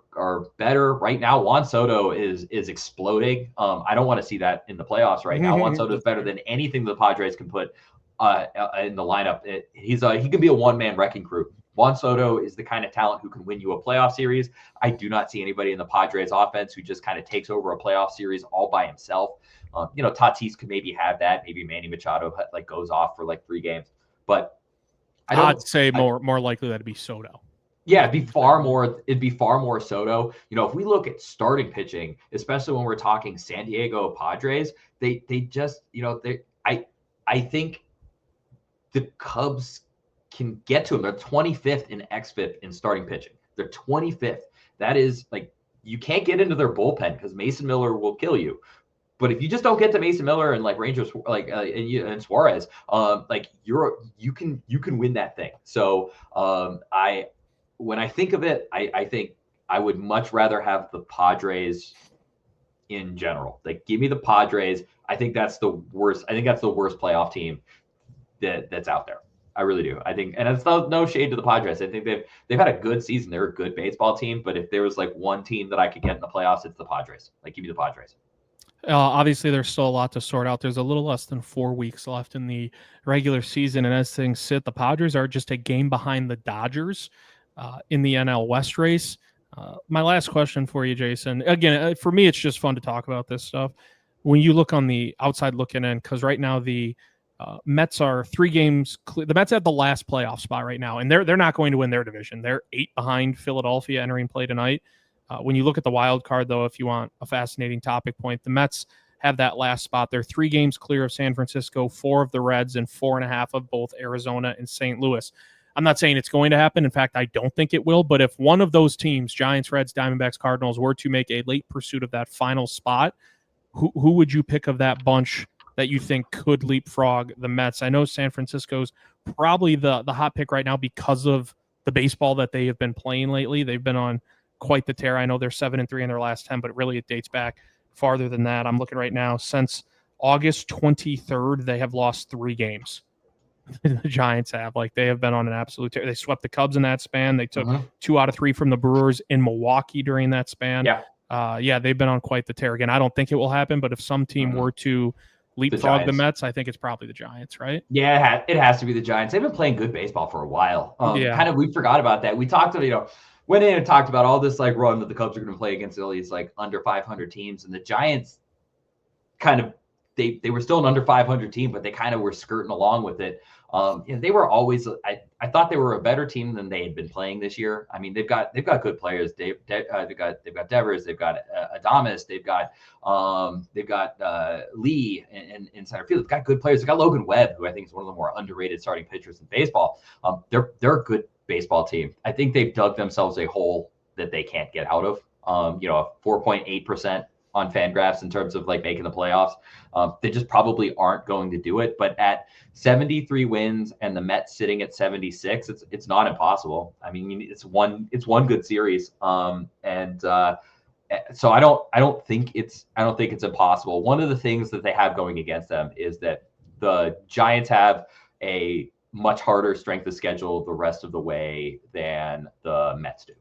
better right now. Juan Soto is exploding. I don't want to see that in the playoffs right now. Juan Soto is better than anything the Padres can put in the lineup. He can be a one-man wrecking crew. Juan Soto is the kind of talent who can win you a playoff series. I do not see anybody in the Padres offense who just kind of takes over a playoff series all by himself. Tatis could maybe have that. Maybe Manny Machado goes off for 3 games. But I'd say more likely that it'd be Soto. Yeah, it'd be far more Soto. If we look at starting pitching, especially when we're talking San Diego Padres, they just, I think the Cubs can get to them. They're 25th in xFIP in starting pitching. They're 25th. That is, you can't get into their bullpen because Mason Miller will kill you. But if you just don't get to Mason Miller and Rangers and Suarez, you can win that thing. So when I think of it, I think I would much rather have the Padres in general. Give me the Padres. I think that's the worst. I think that's the worst playoff team that's out there. I really do. I think, and it's no shade to the Padres. I think they've had a good season. They're a good baseball team. But if there was one team that I could get in the playoffs, it's the Padres. Give me the Padres. Obviously, there's still a lot to sort out. There's a little less than 4 weeks left in the regular season. And as things sit, the Padres are just a game behind the Dodgers in the NL West race. My last question for you, Jason. Again, for me, it's just fun to talk about this stuff. When you look on the outside looking in, because right now the Mets are 3 games clear. The Mets have the last playoff spot right now, and they're not going to win their division. They're 8 behind Philadelphia entering play tonight. When you look at the wild card, though, if you want a fascinating topic point, the Mets have that last spot. They're 3 games clear of San Francisco, 4 of the Reds, and 4.5 of both Arizona and St. Louis. I'm not saying it's going to happen. In fact, I don't think it will. But if one of those teams, Giants, Reds, Diamondbacks, Cardinals, were to make a late pursuit of that final spot, who would you pick of that bunch that you think could leapfrog the Mets? I know San Francisco's probably the hot pick right now because of the baseball that they have been playing lately. They've been on quite the tear. I know they're 7-3 in their last 10, but really it dates back farther than that. I'm looking right now since August 23rd, they have lost 3 games. The Giants have. Like, they have been on an absolute tear. They swept the Cubs in that span. They took 2 out of 3 from the Brewers in Milwaukee during that span. Yeah. They've been on quite the tear. Again, I don't think it will happen, but if some team were to leapfrog the Mets, I think it's probably the Giants, right? Yeah, it has to be the Giants. They've been playing good baseball for a while. Kind of, we forgot about that. We talked about, went in and talked about all this like run that the Cubs are going to play against all these like under 500 teams, and the Giants kind of they were still an under 500 team, but they kind of were skirting along with it. They were always. I thought they were a better team than they had been playing this year. I mean, they've got good players. They've got Devers. They've got Adames. They've got Lee in center field. They've got good players. They've got Logan Webb, who I think is one of the more underrated starting pitchers in baseball. They're a good baseball team. I think they've dug themselves a hole that they can't get out of. 4.8% on Fangraphs in terms of like making the playoffs. They just probably aren't going to do it. But at 73 wins and the Mets sitting at 76, it's not impossible. I mean, it's one good series. So I don't think it's impossible. One of the things that they have going against them is that the Giants have a much harder strength of schedule the rest of the way than the Mets do.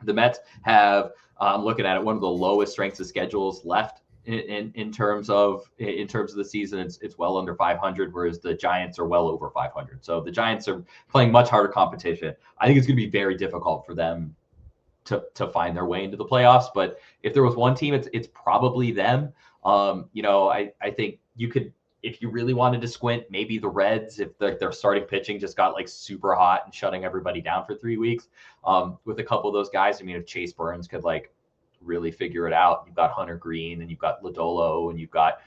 The Mets have, looking at it, one of the lowest strengths of schedules left in terms of the season. It's well under 500, whereas the Giants are well over 500. So the Giants are playing much harder competition. I think it's going to be very difficult for them to find their way into the playoffs. But if there was one team, it's probably them. I think you could, if you really wanted to squint, maybe the Reds, if their starting pitching just got like super hot and shutting everybody down for 3 weeks, with a couple of those guys. I mean, if Chase Burns could like really figure it out, you've got Hunter Green and you've got Lodolo and you've got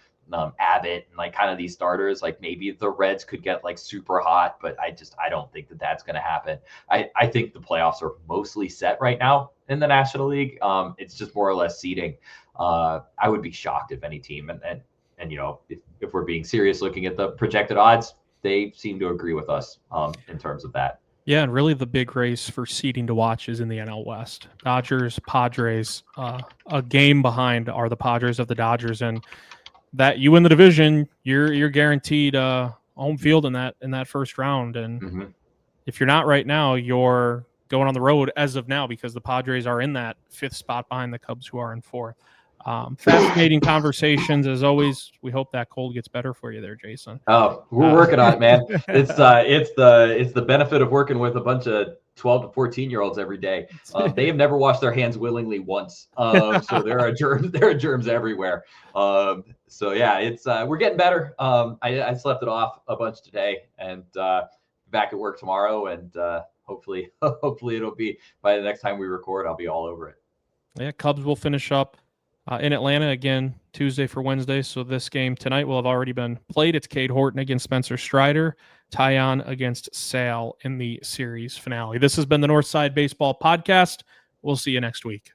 Abbott and like kind of these starters, like maybe the Reds could get like super hot, but I don't think that that's going to happen. I think the playoffs are mostly set right now in the National League. It's just more or less seeding. I would be shocked if any team, and if we're being serious looking at the projected odds, they seem to agree with us in terms of that. Yeah, and really the big race for seeding to watch is in the NL West. Dodgers, Padres, a game behind are the Padres of the Dodgers, and that you win the division, you're guaranteed home field in that first round. And if you're not right now, you're going on the road as of now because the Padres are in that 5th spot behind the Cubs, who are in 4th. Fascinating conversations as always. We hope that cold gets better for you there, Jason. Oh, we're working on it, man. It's the benefit of working with a bunch of 12 to 14-year-olds every day. They have never washed their hands willingly once. So there are germs everywhere. So yeah, it's we're getting better. I slept it off a bunch today and back at work tomorrow, and hopefully it'll be by the next time we record, I'll be all over it. Yeah, Cubs will finish up in Atlanta again Tuesday for Wednesday. So this game tonight will have already been played. It's Cade Horton against Spencer Strider, Tyon against Sale in the series finale. This has been the Northside Baseball Podcast. We'll see you next week.